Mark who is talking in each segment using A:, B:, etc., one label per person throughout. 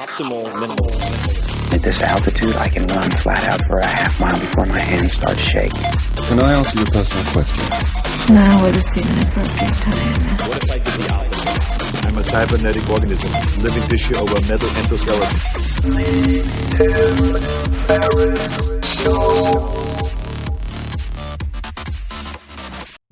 A: optimal minimal.
B: At this altitude, I can run flat out for a half mile before my hands start shaking.
C: Can I ask you a personal question?
D: Now would seem an appropriate time.
A: What if I did the opposite?
E: I'm a cybernetic organism, living tissue over metal endoskeleton.
F: Tim Ferriss Show.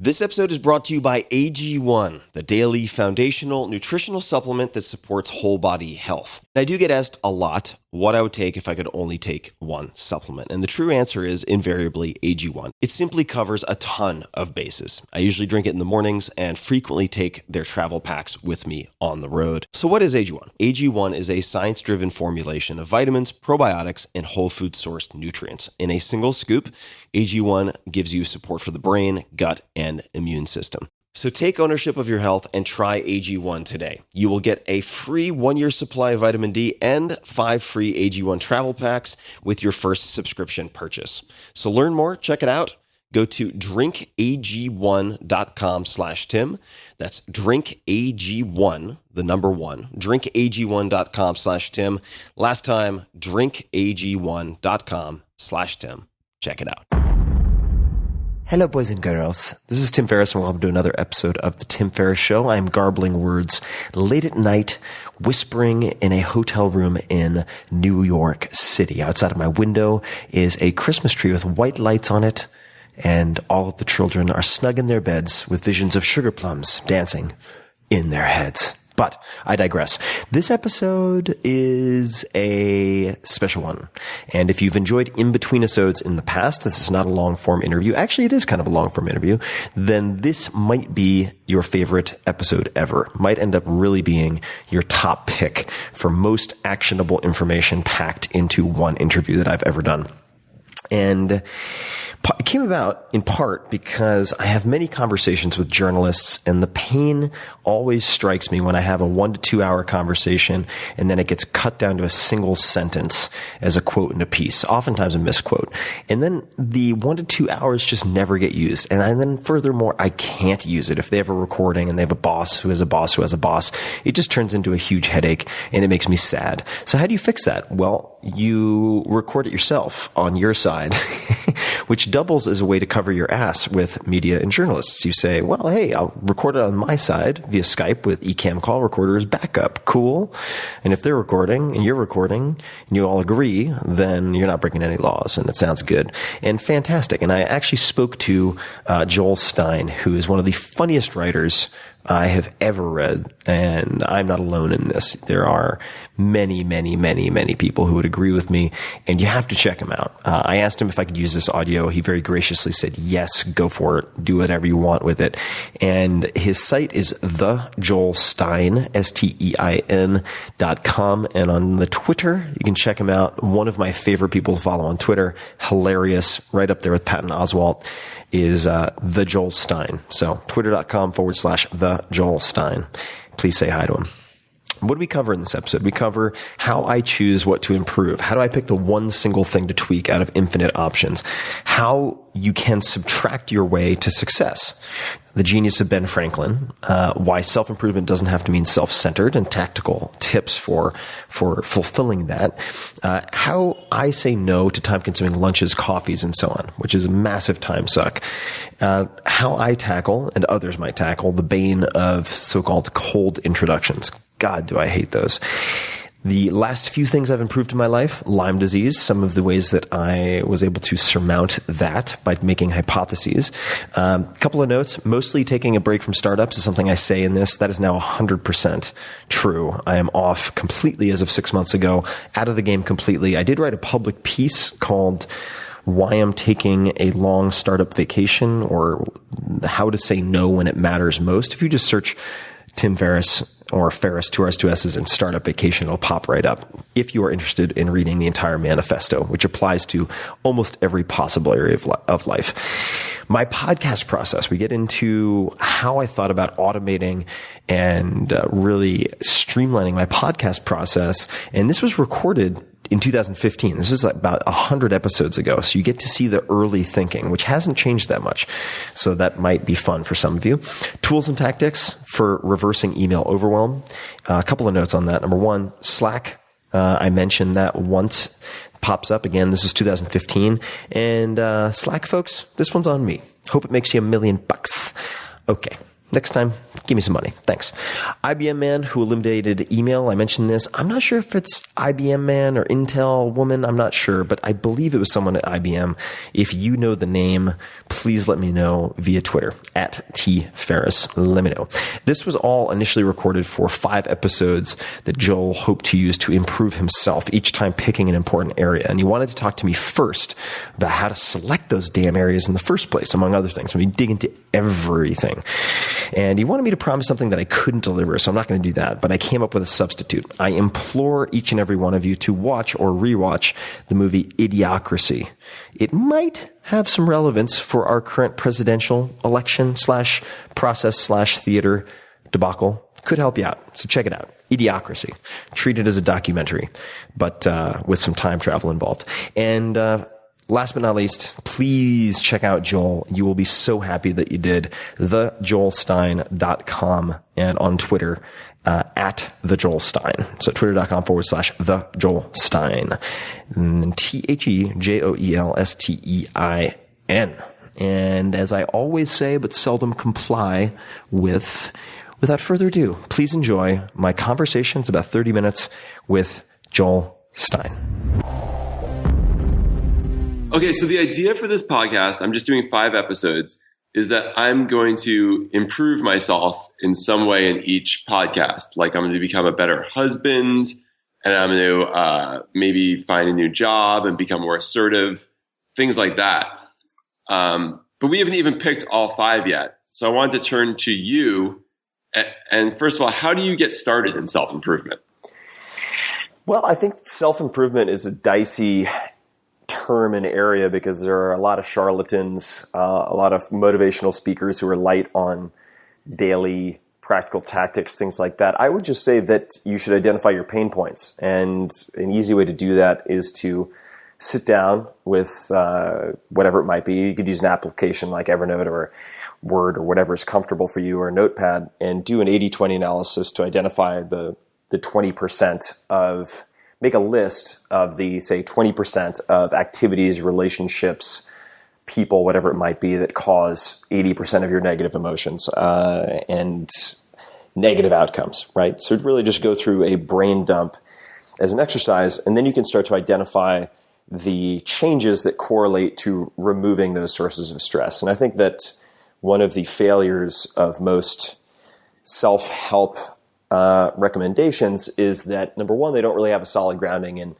G: This episode is brought to you by AG1, the daily foundational nutritional supplement that supports whole body health. I do get asked a lot what I would take if I could only take one supplement. And the true answer is invariably AG1. It simply covers a ton of bases. I usually drink it in the mornings and frequently take their travel packs with me on the road. So what is AG1? AG1 is a science-driven formulation of vitamins, probiotics, and whole food sourced nutrients. In a single scoop, AG1 gives you support for the brain, gut, and immune system. So take ownership of your health and try AG1 today. You will get a free 1-year supply of vitamin D and 5 free AG1 travel packs with your first subscription purchase. So learn more, check it out. Go to drinkag1.com/Tim. That's drinkag1, the number 1, drinkag1.com/Tim. Last time, drinkag1.com/Tim. Check it out. Hello, boys and girls. This is Tim Ferriss, and welcome to another episode of The Tim Ferriss Show. I'm garbling words late at night, whispering in a hotel room in New York City. Outside of my window is a Christmas tree with white lights on it, and all of the children are snug in their beds with visions of sugar plums dancing in their heads. But I digress. This episode is a special one. And if you've enjoyed in-between episodes in the past, this is not a long-form interview. Actually, it is kind of a long-form interview. Then this might be your favorite episode ever. Might end up really being your top pick for most actionable information packed into one interview that I've ever done. And it came about in part because I have many conversations with journalists, and the pain always strikes me when I have a 1 to 2 hour conversation and then it gets cut down to a single sentence as a quote in a piece, oftentimes a misquote. And then the 1 to 2 hours just never get used. And then furthermore, I can't use it. If they have a recording and they have a boss who has a boss who has a boss, it just turns into a huge headache and it makes me sad. So how do you fix that? Well, you record it yourself on your side, which doubles as a way to cover your ass with media and journalists. You say, well, hey, I'll record it on my side via Skype with eCam call recorder as backup. Cool. And if they're recording and you're recording and you all agree, then you're not breaking any laws, and it sounds good and fantastic. And I actually spoke to Joel Stein, who is one of the funniest writers I have ever read, and I'm not alone in this. There are many, many, many, many people who would agree with me, and you have to check him out. I asked him if I could use this audio. He very graciously said, yes, go for it. Do whatever you want with it. And his site is thejoelstein, STEIN.com. And on the Twitter, you can check him out. One of my favorite people to follow on Twitter, hilarious, right up there with Patton Oswalt, is the Joel Stein. So twitter.com/the Joel Stein. Please say hi to him. What do we cover in this episode? We cover how I choose what to improve. How do I pick the one single thing to tweak out of infinite options? How you can subtract your way to success. The genius of Ben Franklin, why self-improvement doesn't have to mean self-centered, and tactical tips for fulfilling that. How I say no to time-consuming lunches, coffees, and so on, which is a massive time suck. How I tackle, and others might tackle, the bane of so-called cold introductions. God, do I hate those. The last few things I've improved in my life, Lyme disease, some of the ways that I was able to surmount that by making hypotheses. A couple of notes, mostly taking a break from startups is something I say in this. That is now 100% true. I am off completely as of 6 months ago, out of the game completely. I did write a public piece called Why I'm Taking a Long Startup Vacation, or How to Say No When It Matters Most. If you just search Tim Ferriss or Ferriss, 2 R's, 2 S's, and Startup Vacation, it'll pop right up if you are interested in reading the entire manifesto, which applies to almost every possible area of life. My podcast process, we get into how I thought about automating and really streamlining my podcast process. And this was recorded in 2015. This is about 100 episodes ago. So you get to see the early thinking, which hasn't changed that much. So that might be fun for some of you. Tools and tactics for reversing email overwhelm. A couple of notes on that. Number one, Slack I mentioned that once. Pops up again. This is 2015. And Slack folks, this one's on me. Hope it makes you $1 million. Okay. Next time, give me some money. Thanks. IBM man who eliminated email. I mentioned this. I'm not sure if it's IBM man or Intel woman. I'm not sure, but I believe it was someone at IBM. If you know the name, please let me know via Twitter at @tferris. Let me know. This was all initially recorded for 5 episodes that Joel hoped to use to improve himself, each time picking an important area. And he wanted to talk to me first about how to select those damn areas in the first place, among other things. When we dig into everything. And he wanted me to promise something that I couldn't deliver, so I'm not going to do that. But I came up with a substitute. I implore each and every one of you to watch or rewatch the movie Idiocracy. It might have some relevance for our current presidential election / process / theater debacle. Could help you out. So check it out. Idiocracy. Treat it as a documentary, but with some time travel involved. And last but not least, please check out Joel. You will be so happy that you did. TheJoelStein.com and on Twitter at TheJoelStein. So twitter.com /TheJoelStein. TheJoelStein. And as I always say, but seldom comply with, without further ado, please enjoy my conversation. It's about 30 minutes with Joel Stein.
H: Okay, so the idea for this podcast, I'm just doing 5 episodes, is that I'm going to improve myself in some way in each podcast. Like I'm going to become a better husband, and I'm going to maybe find a new job and become more assertive, things like that. But we haven't even picked all 5 yet. So I wanted to turn to you. And first of all, how do you get started in self-improvement?
G: Well, I think self-improvement is a dicey term and area because there are a lot of charlatans, a lot of motivational speakers who are light on daily practical tactics, things like that. I would just say that you should identify your pain points. And an easy way to do that is to sit down with whatever it might be. You could use an application like Evernote or Word or whatever is comfortable for you, or a notepad, and do an 80-20 analysis to identify the 20% of, make a list of the, say, 20% of activities, relationships, people, whatever it might be, that cause 80% of your negative emotions and negative outcomes, right? So really just go through a brain dump as an exercise, and then you can start to identify the changes that correlate to removing those sources of stress. And I think that one of the failures of most self-help recommendations is that, number one, they don't really have a solid grounding in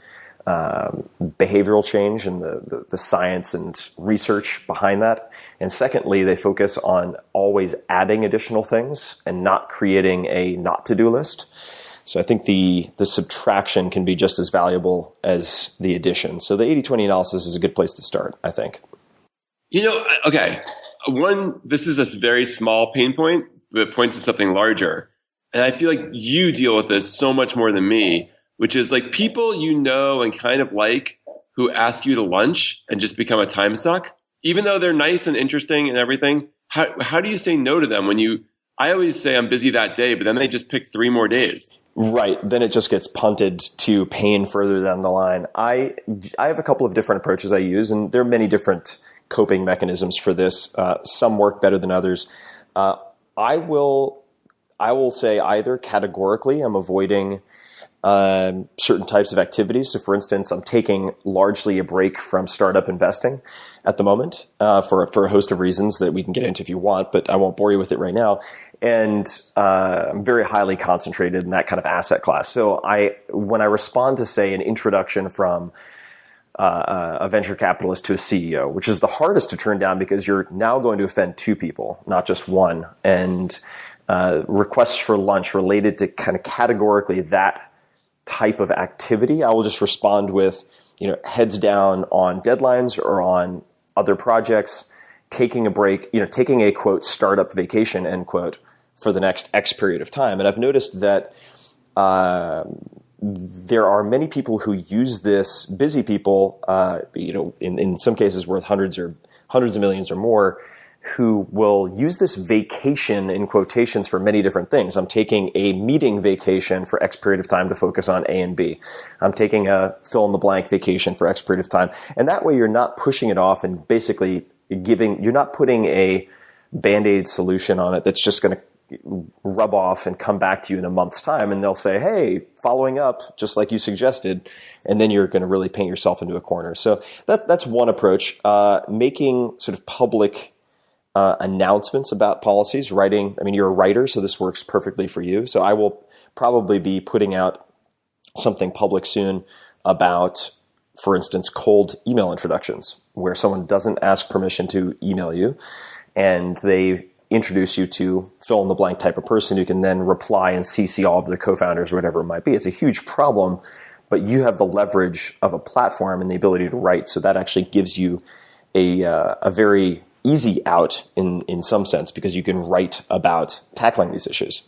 G: behavioral change and the science and research behind that. And secondly, they focus on always adding additional things and not creating a not-to-do list. So I think the subtraction can be just as valuable as the addition. So the 80-20 analysis is a good place to start, I think.
H: You know, okay, this is a very small pain point, but it points to something larger. And I feel like you deal with this so much more than me, which is like people you know and kind of like who ask you to lunch and just become a time suck, even though they're nice and interesting and everything. How do you say no to them I always say I'm busy that day, but then they just pick 3 more days.
G: Right. Then it just gets punted to pain further down the line. I have a couple of different approaches I use, and there are many different coping mechanisms for this. Some work better than others. I will say either categorically I'm avoiding certain types of activities. So for instance, I'm taking largely a break from startup investing at the moment for a host of reasons that we can get into if you want, but I won't bore you with it right now. And I'm very highly concentrated in that kind of asset class. So when I respond to, say, an introduction from a venture capitalist to a CEO, which is the hardest to turn down because you're now going to offend 2 people, not just 1, and requests for lunch related to kind of categorically that type of activity, I will just respond with, heads down on deadlines or on other projects, taking a break, taking a quote startup vacation end quote for the next X period of time. And I've noticed that there are many people who use this, busy people, in some cases worth hundreds of millions or more, who will use this vacation in quotations for many different things. I'm taking a meeting vacation for X period of time to focus on A and B. I'm taking a fill in the blank vacation for X period of time. And that way you're not pushing it off and basically you're not putting a Band-Aid solution on it that's just going to rub off and come back to you in a month's time. And they'll say, hey, following up, just like you suggested. And then you're going to really paint yourself into a corner. So that's one approach. Making sort of public announcements about policies, writing. I mean, you're a writer, so this works perfectly for you. So I will probably be putting out something public soon about, for instance, cold email introductions, where someone doesn't ask permission to email you, and they introduce you to fill in the blank type of person who can then reply and CC all of their co-founders or whatever it might be. It's a huge problem, but you have the leverage of a platform and the ability to write. So that actually gives you a very easy out in some sense, because you can write about tackling these issues.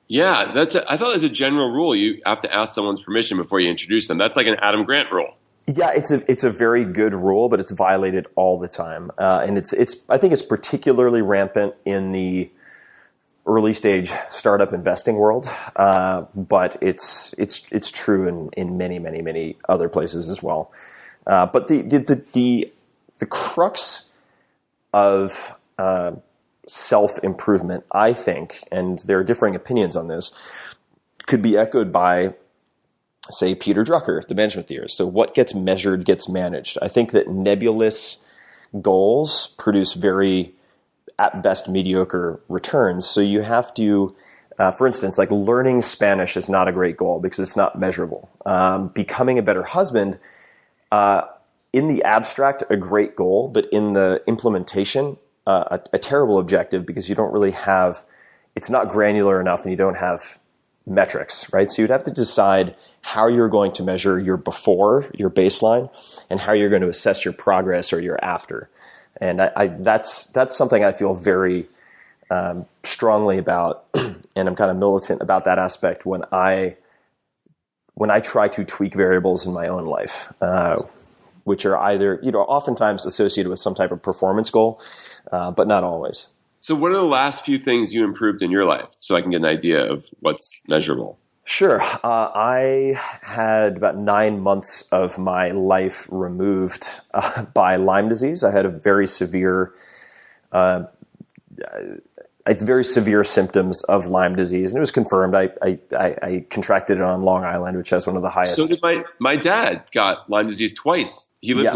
H: Yeah, I thought that's a general rule. You have to ask someone's permission before you introduce them. That's like an Adam Grant rule.
G: Yeah, it's a very good rule, but it's violated all the time, and I think it's particularly rampant in the early stage startup investing world, but it's true in many other places as well. But the crux of self-improvement, I think, and there are differing opinions on this, could be echoed by, say, Peter Drucker, the management theorist. So what gets measured gets managed. I think that nebulous goals produce very, at best, mediocre returns. So you have to, for instance, like learning Spanish is not a great goal because it's not measurable. Becoming a better husband, in the abstract, a great goal, but in the implementation, a terrible objective, because you don't really have, it's not granular enough and you don't have metrics, right? So you'd have to decide how you're going to measure your before, your baseline, and how you're going to assess your progress or your after. And that's something I feel very strongly about, and I'm kind of militant about that aspect when I try to tweak variables in my own life, which are either, oftentimes associated with some type of performance goal, but not always.
H: So what are the last few things you improved in your life, so I can get an idea of what's measurable?
G: Sure. I had about 9 months of my life removed by Lyme disease. I had a very severe, it's very severe symptoms of Lyme disease, and it was confirmed. I contracted it on Long Island, which has one of the highest.
H: So did my dad got Lyme disease twice. He lives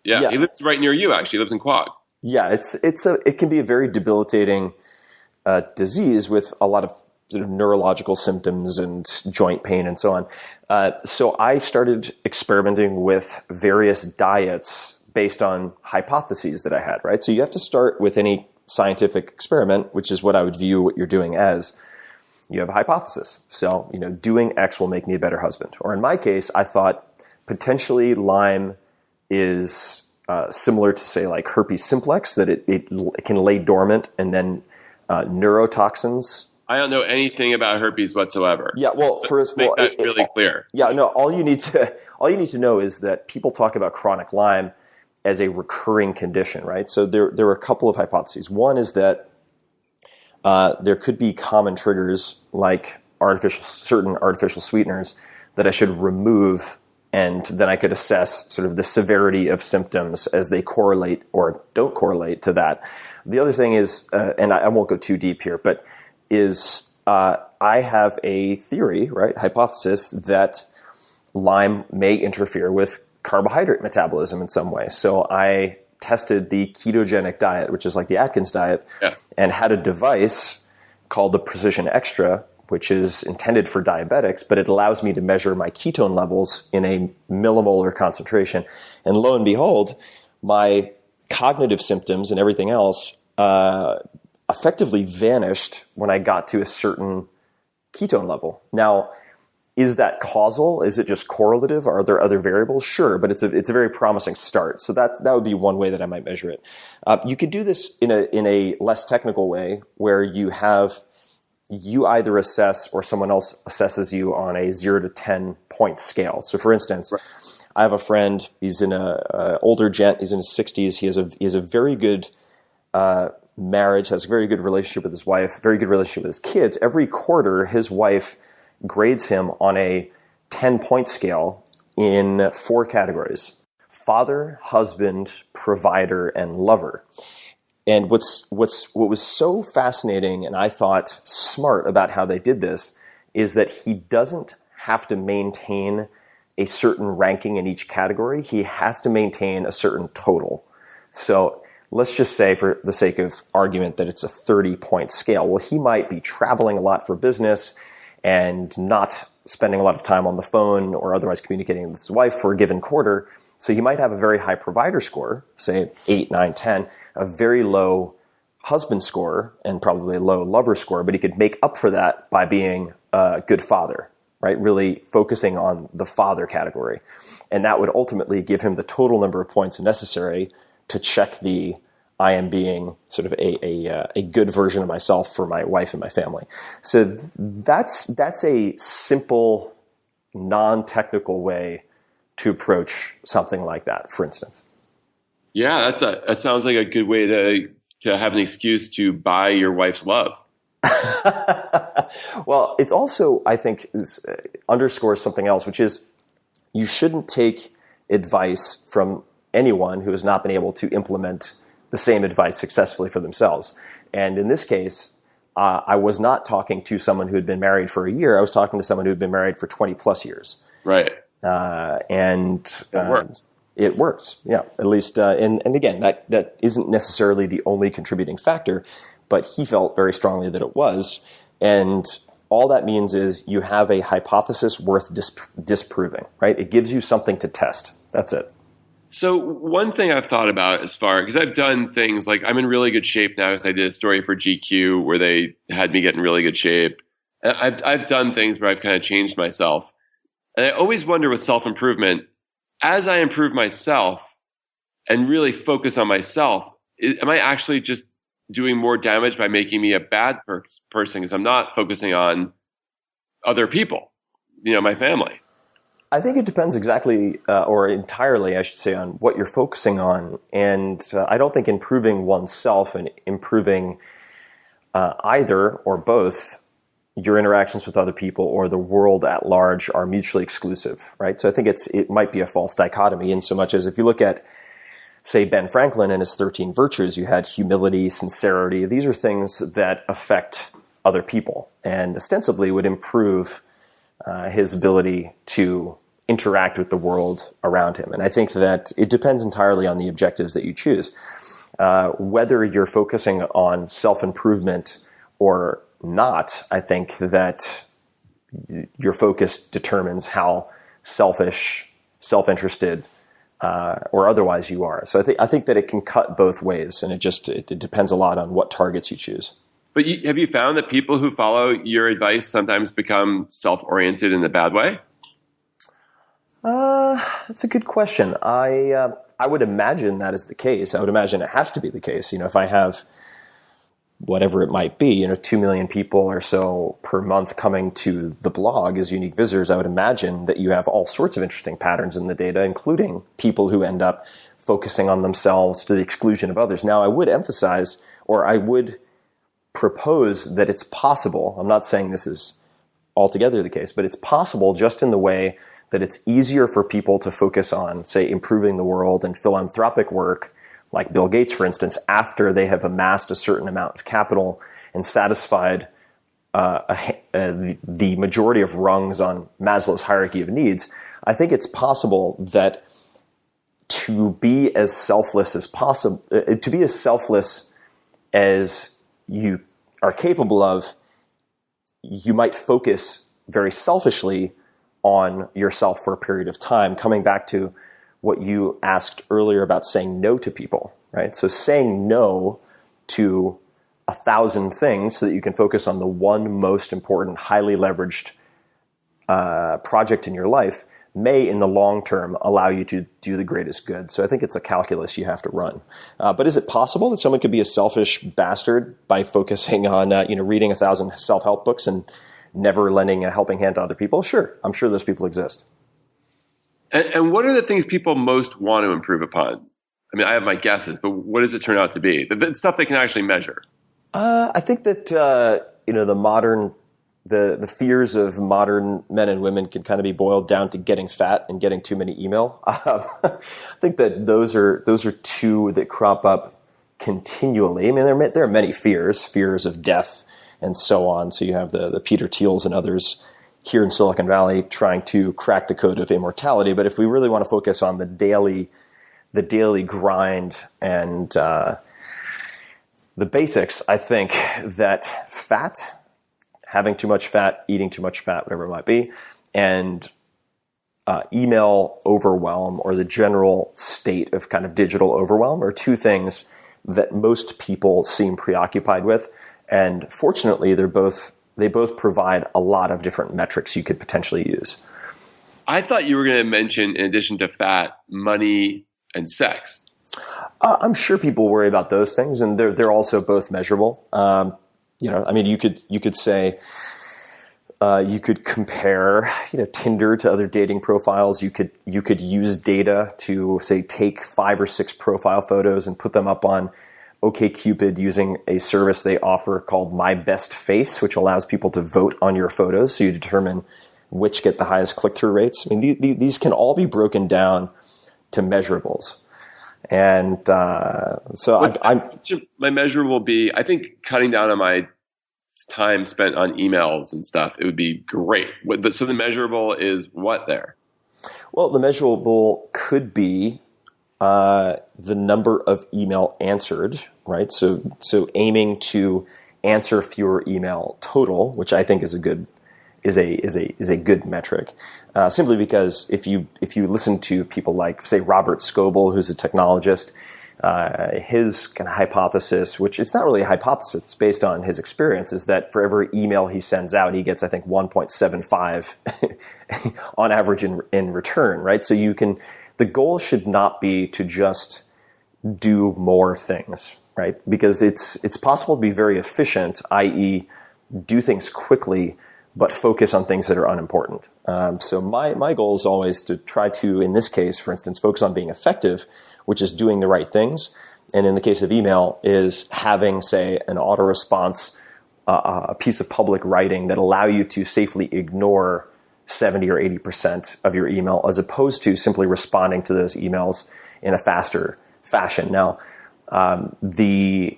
H: he lives right near you, actually. He lives in Quogue.
G: Yeah, it can be a very debilitating disease with a lot of sort of neurological symptoms and joint pain and so on. So I started experimenting with various diets based on hypotheses that I had, right? So you have to start with any scientific experiment, which is what I would view what you're doing as. You have a hypothesis. So, doing X will make me a better husband. Or in my case, I thought potentially Lyme is similar to, say, like herpes simplex, that it can lay dormant, and then neurotoxins.
H: I don't know anything about herpes whatsoever.
G: Yeah, well, first of all,
H: make that really clear.
G: Yeah, no. All you need to know is that people talk about chronic Lyme as a recurring condition, right? So there are a couple of hypotheses. One is that there could be common triggers like certain artificial sweeteners that I should remove, and then I could assess sort of the severity of symptoms as they correlate or don't correlate to that. The other thing is, and I won't go too deep here, but I have a theory, right, hypothesis, that Lyme may interfere with carbohydrate metabolism in some way. So I tested the ketogenic diet, which is like the Atkins diet, and had a device called the Precision Extra, which is intended for diabetics, but it allows me to measure my ketone levels in a millimolar concentration. And lo and behold, my cognitive symptoms and everything else effectively vanished when I got to a certain ketone level. Now, is that causal? Is it just correlative? Are there other variables? Sure, but it's a very promising start. So that would be one way that I might measure it. You could do this in a less technical way, where you either assess or someone else assesses you on a 0 to 10 point scale. So, for instance, I have a friend. He's an older gent. He's in his 60s. He has a very good marriage, has a very good relationship with his wife, very good relationship with his kids. Every quarter, his wife grades him on a 10-point scale in 4 categories: father, husband, provider, and lover. And what was so fascinating, and I thought smart about how they did this, is that he doesn't have to maintain a certain ranking in each category. He has to maintain a certain total. So let's just say, for the sake of argument, that it's a 30-point scale. Well, he might be traveling a lot for business and not spending a lot of time on the phone or otherwise communicating with his wife for a given quarter. So he might have a very high provider score, say 8, 9, 10, a very low husband score, and probably a low lover score, but he could make up for that by being a good father, right? Really focusing on the father category. And that would ultimately give him the total number of points necessary to check the I am being sort of a good version of myself for my wife and my family. So that's a simple, non-technical way to approach something like that, for instance.
H: Yeah, that sounds like a good way to have an excuse to buy your wife's love.
G: Well, it's also, I think, underscores something else, which is you shouldn't take advice from anyone who has not been able to implement the same advice successfully for themselves. And in this case, I was not talking to someone who had been married for a year. I was talking to someone who had been married for 20 plus years.
H: Right.
G: And it works. Yeah. At least, and again, that isn't necessarily the only contributing factor, but he felt very strongly that it was. And all that means is you have a hypothesis worth disproving, right? It gives you something to test. That's it.
H: So one thing I've thought about because I've done things like I'm in really good shape now because I did a story for GQ where they had me get in really good shape. And I've done things where I've kind of changed myself. And I always wonder with self-improvement, as I improve myself and really focus on myself, am I actually just doing more damage by making me a bad person because I'm not focusing on other people, my family?
G: I think it depends exactly, or entirely, I should say, on what you're focusing on. And I don't think improving oneself and improving either or both your interactions with other people or the world at large are mutually exclusive, right? So I think it might be a false dichotomy in so much as if you look at, say, Ben Franklin and his 13 virtues, you had humility, sincerity. These are things that affect other people and ostensibly would improve his ability to interact with the world around him. And I think that it depends entirely on the objectives that you choose. Whether you're focusing on self-improvement or not, I think that your focus determines how selfish, self-interested, or otherwise you are. So I think that it can cut both ways, and it depends a lot on what targets you choose.
H: But have you found that people who follow your advice sometimes become self-oriented in a bad way?
G: That's a good question. I would imagine that is the case. I would imagine it has to be the case. If I have whatever it might be, 2 million people or so per month coming to the blog as unique visitors, I would imagine that you have all sorts of interesting patterns in the data, including people who end up focusing on themselves to the exclusion of others. Now, I would emphasize, or I would propose that it's possible. I'm not saying this is altogether the case, but it's possible just in the way that it's easier for people to focus on, say, improving the world and philanthropic work, like Bill Gates, for instance, after they have amassed a certain amount of capital and satisfied the majority of rungs on Maslow's hierarchy of needs. I think it's possible that to be as selfless as possible, to be as selfless as you are capable of, you might focus very selfishly on yourself for a period of time, coming back to what you asked earlier about saying no to people, right? So saying no to 1,000 things so that you can focus on the one most important, highly leveraged project in your life may, in the long term, allow you to do the greatest good. So I think it's a calculus you have to run. But is it possible that someone could be a selfish bastard by focusing on, reading 1,000 self-help books and never lending a helping hand to other people? Sure. I'm sure those people exist.
H: And what are the things people most want to improve upon? I mean, I have my guesses, but what does it turn out to be? The stuff they can actually measure.
G: I think that the fears of modern men and women can kind of be boiled down to getting fat and getting too many email. I think that those are two that crop up continually. I mean, there are many fears of death and so on. So you have the Peter Thiels and others here in Silicon Valley trying to crack the code of immortality. But if we really want to focus on the daily grind and the basics, I think that having too much fat, eating too much fat, whatever it might be, and email overwhelm or the general state of kind of digital overwhelm are two things that most people seem preoccupied with. And fortunately, they both provide a lot of different metrics you could potentially use.
H: I thought you were going to mention, in addition to fat, money and sex.
G: I'm sure people worry about those things, and they're also both measurable. I mean, you could say you could compare Tinder to other dating profiles. You could use data to say take 5 or 6 profile photos and put them up on OkCupid using a service they offer called My Best Face, which allows people to vote on your photos, so you determine which get the highest click-through rates. I mean, these can all be broken down to measurables. And so
H: my measure will be, I think, cutting down on my time spent on emails and stuff. It would be great. So the measurable is what there?
G: Well, the measurable could be the number of email answered, right? So aiming to answer fewer email total, which I think is a good metric. Simply because if you listen to people like, say, Robert Scoble, who's a technologist, his kind of hypothesis, which it's not really a hypothesis, it's based on his experience, is that for every email he sends out, he gets, I think, 1.75 on average in return, right? So the goal should not be to just do more things, right? Because it's possible to be very efficient, i.e. do things quickly, but focus on things that are unimportant. So my goal is always to try to, in this case, for instance, focus on being effective, which is doing the right things. And in the case of email, is having, say, an auto response, a piece of public writing that allow you to safely ignore 70 or 80% of your email, as opposed to simply responding to those emails in a faster fashion. Now, the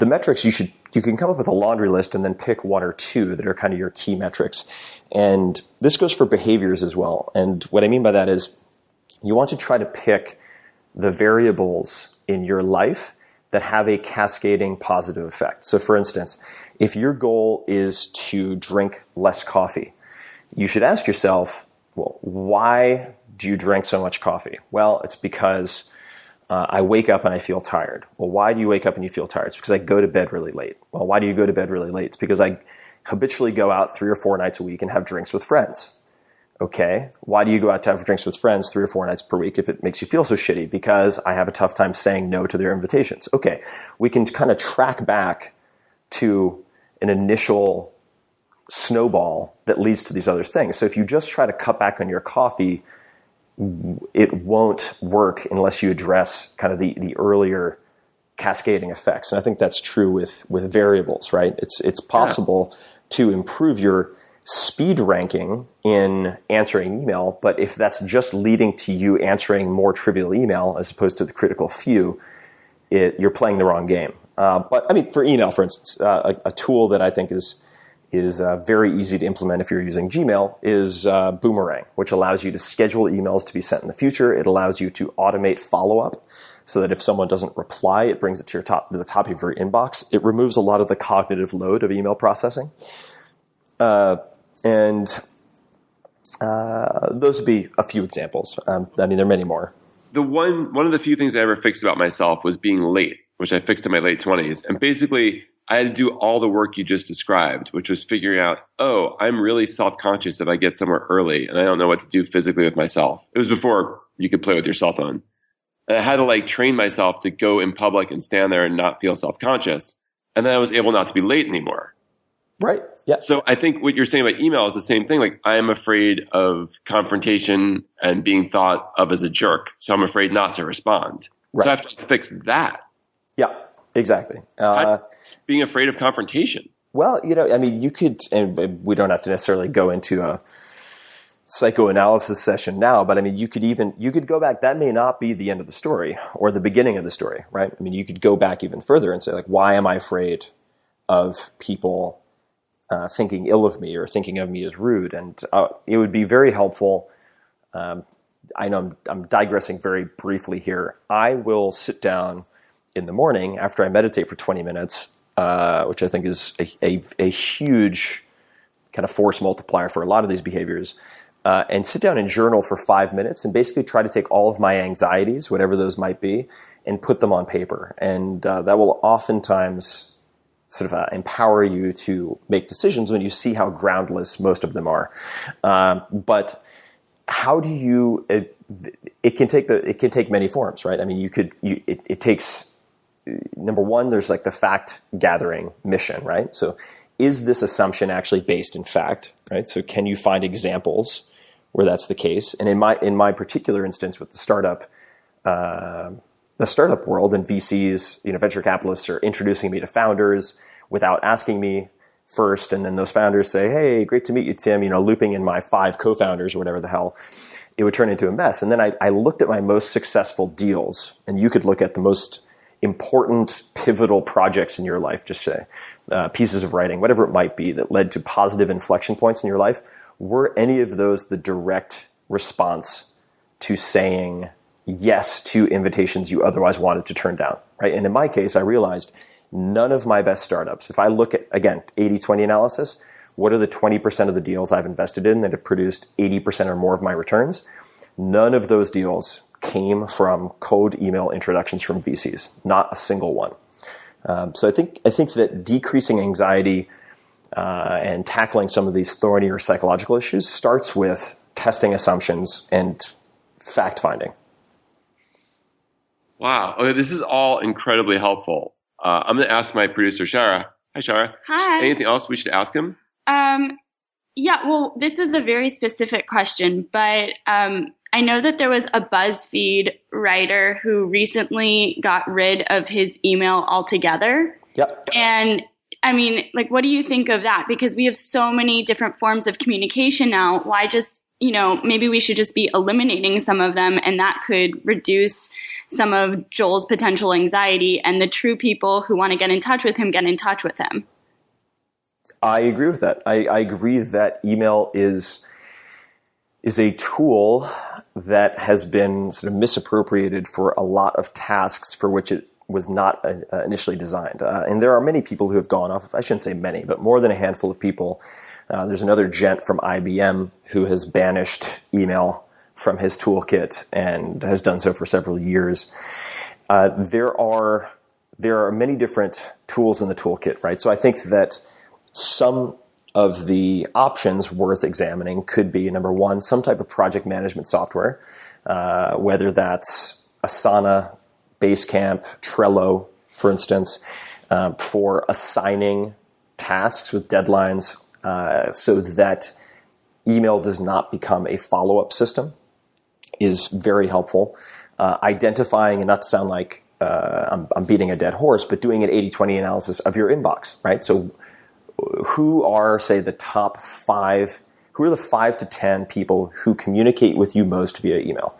G: metrics you can come up with a laundry list and then pick 1 or 2 that are kind of your key metrics. And this goes for behaviors as well. And what I mean by that is you want to try to pick the variables in your life that have a cascading positive effect. So for instance, if your goal is to drink less coffee, you should ask yourself, well, why do you drink so much coffee? Well, it's because I wake up and I feel tired. Well, why do you wake up and you feel tired? It's because I go to bed really late. Well, why do you go to bed really late? It's because I habitually go out 3 or 4 nights a week and have drinks with friends. Okay, why do you go out to have drinks with friends 3 or 4 nights per week if it makes you feel so shitty? Because I have a tough time saying no to their invitations. Okay, we can kind of track back to an initial snowball that leads to these other things. So if you just try to cut back on your coffee, it won't work unless you address kind of the earlier cascading effects. And I think that's true with variables, right? It's possible to improve your speed ranking in answering email, but if that's just leading to you answering more trivial email as opposed to the critical few, you're playing the wrong game. But I mean, for email, for instance, a tool that I think is very easy to implement if you're using Gmail is Boomerang, which allows you to schedule emails to be sent in the future. It allows you to automate follow-up so that if someone doesn't reply, it brings it to the top of your inbox. It removes a lot of the cognitive load of email processing. And those would be a few examples. I mean, there are many more.
H: One of the few things I ever fixed about myself was being late, which I fixed in my late 20s. And basically, I had to do all the work you just described, which was figuring out, I'm really self-conscious if I get somewhere early and I don't know what to do physically with myself. It was before you could play with your cell phone. And I had to train myself to go in public and stand there and not feel self-conscious. And then I was able not to be late anymore.
G: Right. Yeah.
H: So I think what you're saying about email is the same thing. Like, I am afraid of confrontation and being thought of as a jerk. So I'm afraid not to respond.
G: Right.
H: So I have to fix that.
G: Yeah, exactly.
H: Being afraid of confrontation.
G: Well, I mean, you could, and we don't have to necessarily go into a psychoanalysis session now, but I mean, you could go back. That may not be the end of the story or the beginning of the story, right? I mean, you could go back even further and say, like, why am I afraid of people thinking ill of me or thinking of me as rude? And it would be very helpful. I know I'm digressing very briefly here. I will sit down in the morning after I meditate for 20 minutes, which I think is a huge kind of force multiplier for a lot of these behaviors, and sit down and journal for 5 minutes and basically try to take all of my anxieties, whatever those might be, and put them on paper. And that will oftentimes sort of empower you to make decisions when you see how groundless most of them are. But how do you? It can take many forms, right? I mean, it takes, number one, there's like the fact gathering mission, right? So is this assumption actually based in fact, right? So can you find examples where that's the case? And in my particular instance with the startup world and VCs, venture capitalists are introducing me to founders without asking me first. And then those founders say, hey, great to meet you, Tim, looping in my 5 co-founders or whatever the hell. It would turn into a mess. And then I looked at my most successful deals, and you could look at the most important pivotal projects in your life, just say pieces of writing, whatever it might be that led to positive inflection points in your life. Were any of those the direct response to saying yes to invitations you otherwise wanted to turn down, right? And in my case, I realized none of my best startups, if I look at, again, 80-20 analysis, what are the 20% of the deals I've invested in that have produced 80% or more of my returns? None of those deals came from cold email introductions from VCs, not a single one. So I think that decreasing anxiety and tackling some of these thorny or psychological issues starts with testing assumptions and fact finding.
H: Wow. Okay, this is all incredibly helpful. I'm going to ask my producer, Shara. Hi, Shara.
I: Hi.
H: Anything else we should ask him?
I: Yeah, well, this is a very specific question, but I know that there was a BuzzFeed writer who recently got rid of his email altogether.
G: Yep.
I: And I mean, like, what do you think of that? Because we have so many different forms of communication now. Why just, maybe we should just be eliminating some of them, and that could reduce some of Joel's potential anxiety, and the true people who want to get in touch with him get in touch with him.
G: I agree with that. I agree that email is a tool that has been sort of misappropriated for a lot of tasks for which it was not initially designed. And there are many people who have gone off, I shouldn't say many, but more than a handful of people. There's another gent from IBM who has banished email from his toolkit and has done so for several years. There are many different tools in the toolkit, right? So I think that some of the options worth examining could be, number one, some type of project management software, whether that's Asana, Basecamp, Trello, for instance, for assigning tasks with deadlines so that email does not become a follow-up system is very helpful. Identifying, and not to sound like I'm beating a dead horse, but doing an 80-20 analysis of your inbox, right? So who are, say, the top 5, who are the 5 to 10 people who communicate with you most via email?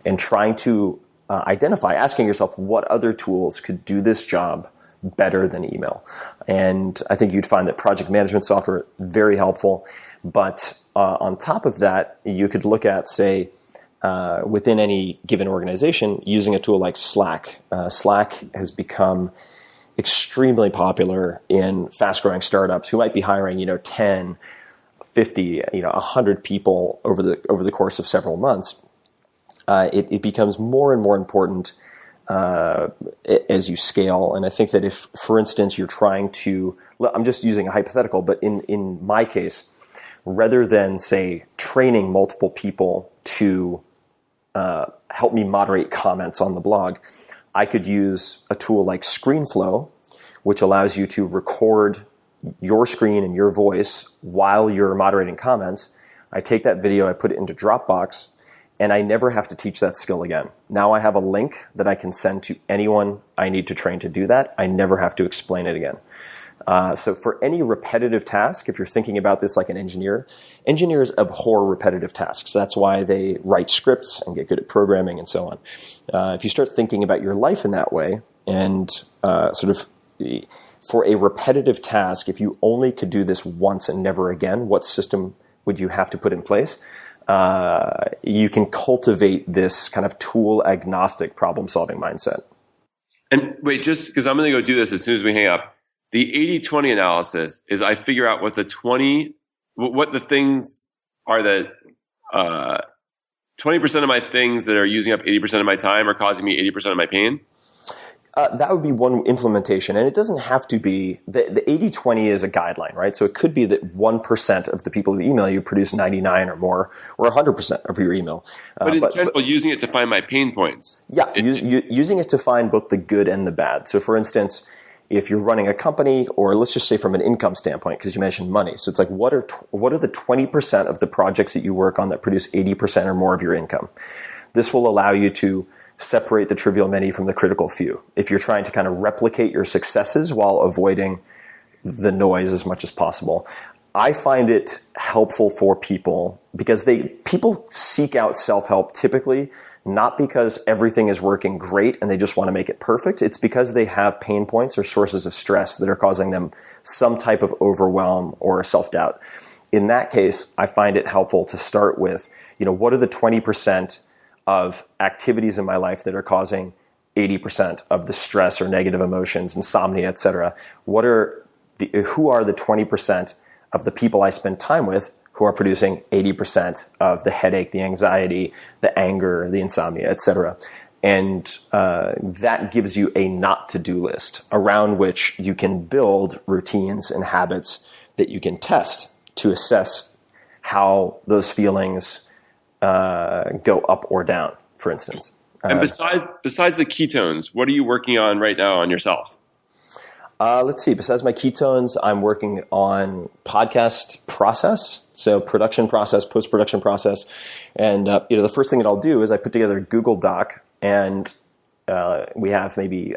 G: And trying to identify, asking yourself what other tools could do this job better than email. And I think you'd find that project management software very helpful. But on top of that, you could look at, say, within any given organization, using a tool like Slack. Slack has become extremely popular in fast-growing startups who might be hiring, 10, 50, 100 people over the course of several months. It becomes more and more important as you scale. And I think that if, for instance, you're trying to, I'm just using a hypothetical, but in my case, rather than, say, training multiple people to help me moderate comments on the blog, I could use a tool like ScreenFlow, which allows you to record your screen and your voice while you're moderating comments. I take that video, I put it into Dropbox, and I never have to teach that skill again. Now I have a link that I can send to anyone I need to train to do that. I never have to explain it again. So for any repetitive task, if you're thinking about this like an engineer, engineers abhor repetitive tasks. That's why they write scripts and get good at programming and so on. If you start thinking about your life in that way, and sort of for a repetitive task, if you only could do this once and never again, what system would you have to put in place? You can cultivate this kind of tool agnostic problem solving mindset.
H: And wait, just because I'm going to go do this as soon as we hang up. The 80-20 analysis is I figure out what the things are that 20% of my things that are using up 80% of my time are causing me 80% of my pain.
G: That would be one implementation, and it doesn't have to be, the 80-20 is a guideline, right? So it could be that 1% of the people who email you produce 99 or more, or 100% of your email.
H: But in general, using it to find my pain points.
G: Yeah, using it to find both the good and the bad. So for instance, if you're running a company, or let's just say from an income standpoint, because you mentioned money. So it's like, what are the 20% of the projects that you work on that produce 80% or more of your income? This will allow you to separate the trivial many from the critical few. If you're trying to kind of replicate your successes while avoiding the noise as much as possible. I find it helpful for people because people seek out self-help typically not because everything is working great and they just want to make it perfect. It's because they have pain points or sources of stress that are causing them some type of overwhelm or self-doubt. In that case, I find it helpful to start with, what are the 20% of activities in my life that are causing 80% of the stress or negative emotions, insomnia, etc. Who are the 20% of the people I spend time with who are producing 80% of the headache, the anxiety, the anger, the insomnia, etc. And that gives you a not to-do list around which you can build routines and habits that you can test to assess how those feelings go up or down, for instance.
H: And besides the ketones, what are you working on right now on yourself?
G: Let's see. Besides my ketones, I'm working on podcast process, so production process, post-production process. And the first thing that I'll do is I put together a Google Doc, and we have maybe,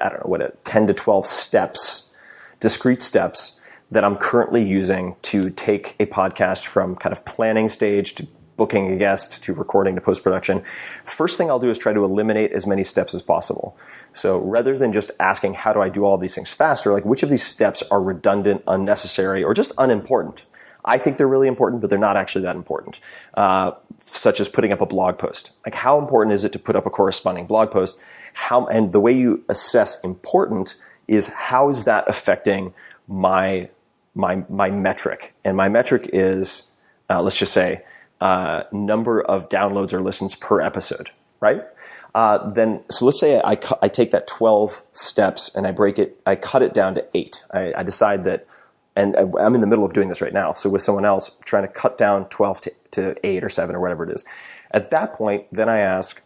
G: 10 to 12 steps, discrete steps that I'm currently using to take a podcast from kind of planning stage to booking a guest to recording to post-production. First thing I'll do is try to eliminate as many steps as possible. So rather than just asking how do I do all these things faster, like which of these steps are redundant, unnecessary, or just unimportant? I think they're really important, but they're not actually that important. Such as putting up a blog post. Like how important is it to put up a corresponding blog post? And the way you assess important is how is that affecting my metric? And my metric is, let's just say, number of downloads or listens per episode, right? So let's say I take that 12 steps and I cut it down to 8. I decide that, and I'm in the middle of doing this right now. So with someone else, trying to cut down 12 to 8 or 7 or whatever it is. At that point, then I ask,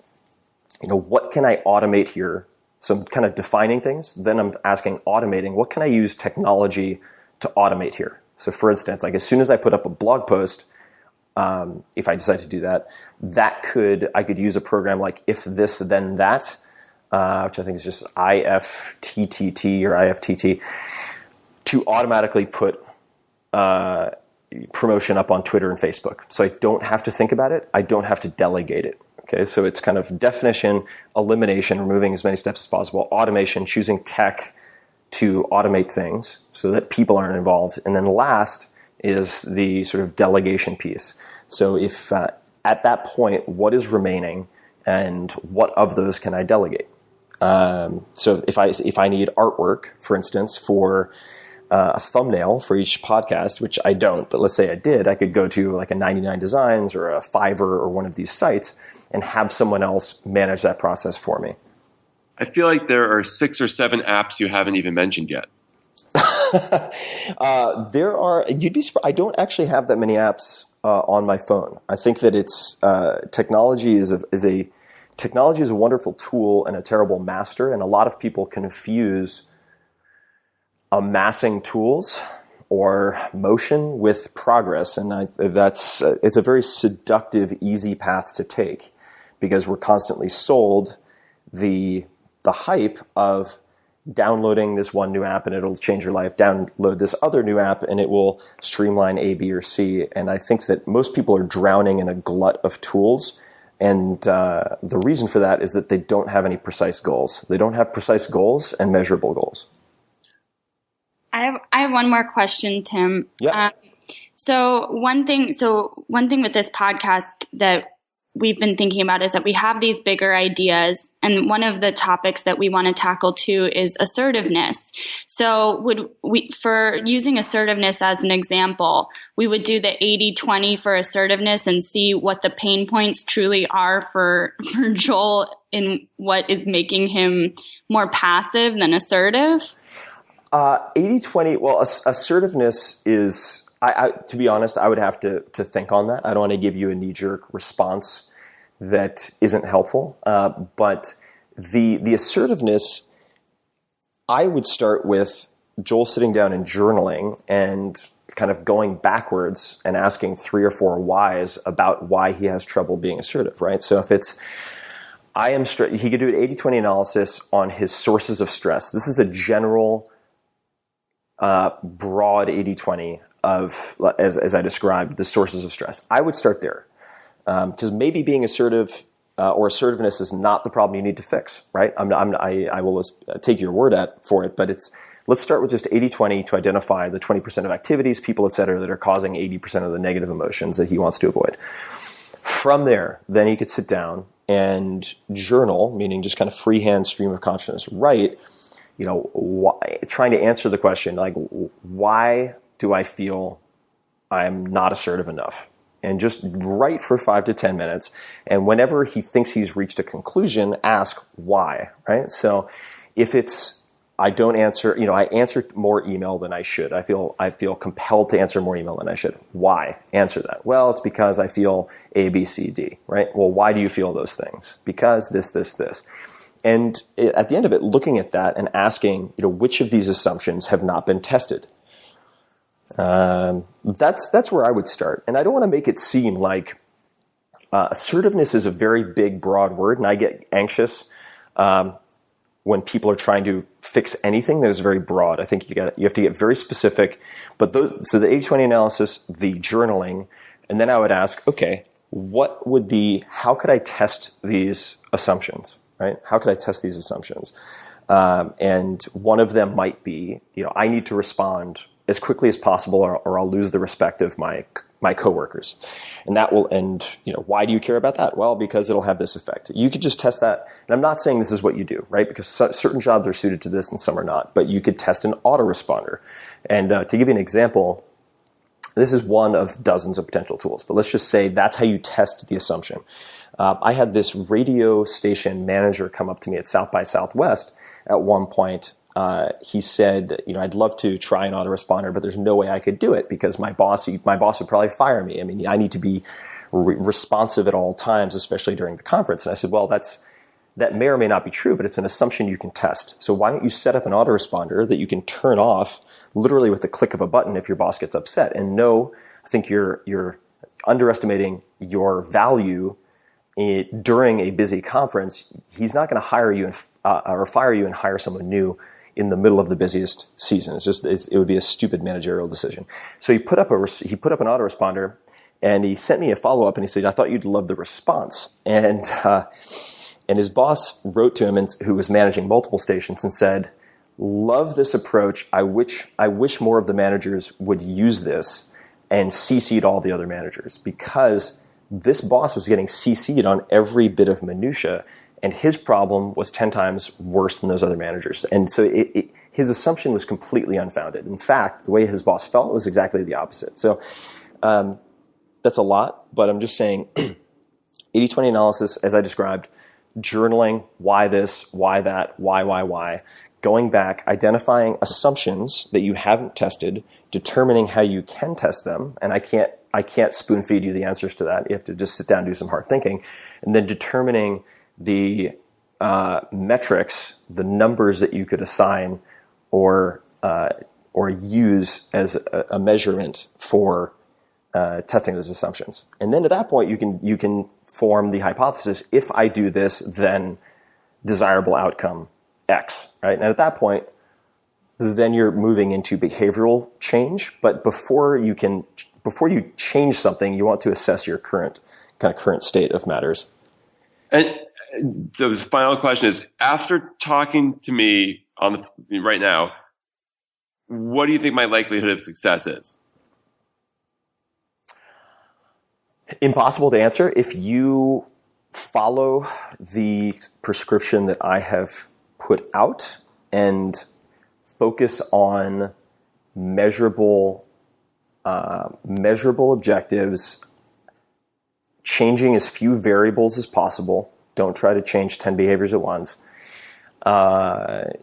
G: what can I automate here? So I'm kind of defining things. Then I'm asking automating, what can I use technology to automate here? So for instance, like as soon as I put up a blog post, if I decide to do that, I could use a program like If This Then That, which I think is just IFTTT or IFTT, to automatically put promotion up on Twitter and Facebook. So I don't have to think about it. I don't have to delegate it. Okay, so it's kind of definition, elimination, removing as many steps as possible, automation, choosing tech to automate things so that people aren't involved, and then last is the sort of delegation piece. So if at that point, what is remaining and what of those can I delegate? So if I need artwork, for instance, for a thumbnail for each podcast, which I don't, but let's say I did, I could go to like a 99 Designs or a Fiverr or one of these sites and have someone else manage that process for me.
H: I feel like there are 6 or 7 apps you haven't even mentioned yet.
G: There are. You'd be surprised. I don't actually have that many apps on my phone. I think that it's technology is a wonderful tool and a terrible master, and a lot of people confuse amassing tools or motion with progress. And it's a very seductive, easy path to take, because we're constantly sold the hype of downloading this one new app and it'll change your life, download this other new app and it will streamline A, B, or C. And I think that most people are drowning in a glut of tools. And the reason for that is that they don't have any precise goals. They don't have precise goals and measurable goals.
I: I have one more question, Tim.
G: Yeah.
I: So one thing with this podcast that we've been thinking about is that we have these bigger ideas, and one of the topics that we want to tackle too is assertiveness. So for using assertiveness as an example, we would do the 80-20 for assertiveness and see what the pain points truly are for Joel in what is making him more passive than assertive.
G: 80-20, well, assertiveness is, to be honest, I would have to think on that. I don't want to give you a knee-jerk response that isn't helpful. But the assertiveness, I would start with Joel sitting down and journaling and kind of going backwards and asking 3 or 4 whys about why he has trouble being assertive, right? So if it's, he could do an 80-20 analysis on his sources of stress. This is a general, broad 80-20 of, as I described, the sources of stress. I would start there, because maybe being assertive or assertiveness is not the problem you need to fix, right? I will take your word for it, but let's start with just 80-20 to identify the 20% of activities, people, et cetera, that are causing 80% of the negative emotions that he wants to avoid. From there, then he could sit down and journal, meaning just kind of freehand stream of consciousness, write, trying to answer the question, like, why do I feel I'm not assertive enough? And just write for 5 to 10 minutes. And whenever he thinks he's reached a conclusion, ask why, right? So if it's, I don't answer, I answer more email than I should. I feel compelled to answer more email than I should. Why? Answer that. Well, it's because I feel A, B, C, D, right? Well, why do you feel those things? Because this. And at the end of it, looking at that and asking, which of these assumptions have not been tested? That's where I would start. And I don't want to make it seem like assertiveness is a very big, broad word, and I get anxious when people are trying to fix anything that is very broad. I think you have to get very specific. But so the 80-20 analysis, the journaling, and then I would ask, okay, how could I test these assumptions, right? How could I test these assumptions? And one of them might be, I need to respond as quickly as possible, or I'll lose the respect of my coworkers. And why do you care about that? Well, because it'll have this effect. You could just test that. And I'm not saying this is what you do, right? Because certain jobs are suited to this and some are not. But you could test an autoresponder. And to give you an example, this is one of dozens of potential tools. But let's just say that's how you test the assumption. I had this radio station manager come up to me at South by Southwest at one point. He said, I'd love to try an autoresponder, but there's no way I could do it because my boss would probably fire me. I mean, I need to be responsive at all times, especially during the conference. And I said, well, that may or may not be true, but it's an assumption you can test. So why don't you set up an autoresponder that you can turn off literally with the click of a button if your boss gets upset? And no, I think you're underestimating your value during a busy conference. He's not going to hire you or fire you and hire someone new in the middle of the busiest season. It would be a stupid managerial decision. So he put up an autoresponder, and he sent me a follow-up, and he said, I thought you'd love the response. And his boss wrote to him, who was managing multiple stations, and said, love this approach. I wish more of the managers would use this, and CC'd all the other managers, because this boss was getting CC'd on every bit of minutia, and his problem was 10 times worse than those other managers. And so his assumption was completely unfounded. In fact, the way his boss felt was exactly the opposite. So that's a lot, but I'm just saying 80-20 analysis, as I described, journaling, why this, why that, why, going back, identifying assumptions that you haven't tested, determining how you can test them, and I can't spoon feed you the answers to that. You have to just sit down and do some hard thinking, and then determining the metrics, the numbers that you could assign or or use as a measurement for testing those assumptions. And then at that point, you can form the hypothesis, if I do this, then desirable outcome X, right? And at that point, then you're moving into behavioral change. But before you change something, you want to assess your current state of matters.
H: And the final question is, after talking to me right now, what do you think my likelihood of success is?
G: Impossible to answer. If you follow the prescription that I have put out and focus on measurable objectives, changing as few variables as possible. Don't try to change 10 behaviors at once. And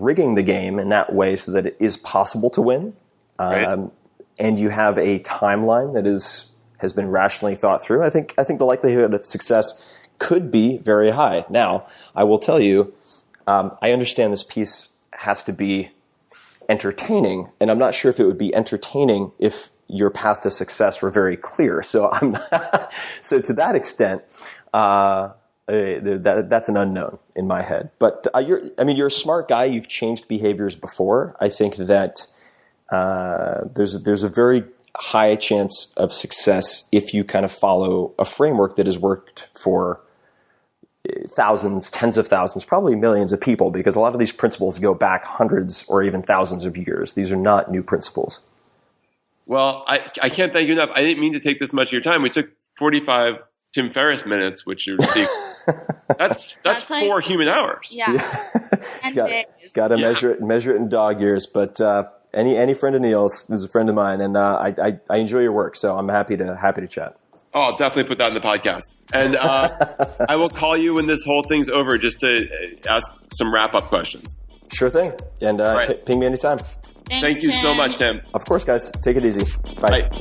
G: rigging the game in that way so that it is possible to win.
H: Right.
G: And you have a timeline that has been rationally thought through. I think the likelihood of success could be very high. Now, I will tell you, I understand this piece has to be entertaining, and I'm not sure if it would be entertaining if your path to success were very clear. So so to that extent, that's an unknown in my head. But you're a smart guy. You've changed behaviors before. I think that there's a very high chance of success if you kind of follow a framework that has worked for thousands, tens of thousands, probably millions of people, because a lot of these principles go back hundreds or even thousands of years. These are not new principles.
H: Well, I can't thank you enough. I didn't mean to take this much of your time. We took 45 Tim Ferriss minutes, which are that's 4 human hours.
I: Yeah.
G: Got to measure it in dog years. But any friend of Neil's is a friend of mine, and I enjoy your work, so I'm happy to chat.
H: Oh, I'll definitely put that in the podcast. And I will call you when this whole thing's over just to ask some wrap-up questions.
G: Sure thing. And
H: right.
G: Ping me anytime.
H: Thank you so much, Tim.
G: Of course, guys. Take it easy. Bye.
H: Bye.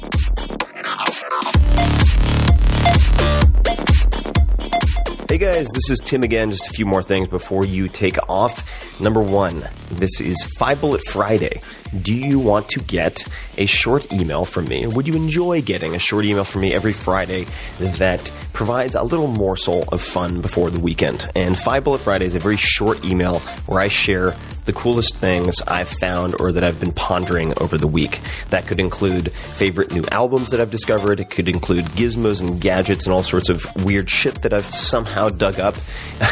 G: Hey guys, this is Tim again. Just a few more things before you take off. Number 1, this is 5 Bullet Friday. Do you want to get a short email from me? Would you enjoy getting a short email from me every Friday that provides a little morsel of fun before the weekend? And 5 Bullet Friday is a very short email where I share the coolest things I've found or that I've been pondering over the week. That could include favorite new albums that I've discovered. It could include gizmos and gadgets and all sorts of weird shit that I've somehow dug up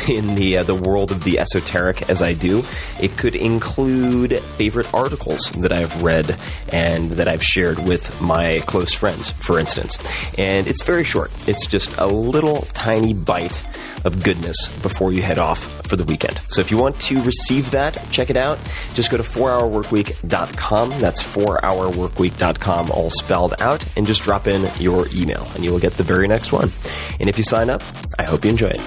G: in the world of the esoteric as I do. It could include favorite articles that I've read and that I've shared with my close friends, for instance. And it's very short. It's just a little tiny bite of goodness before you head off for the weekend. So if you want to receive that, check it out. Just go to 4hourworkweek.com. That's 4hourworkweek.com, all spelled out, and just drop in your email, and you will get the very next one. And if you sign up, I hope you enjoy it.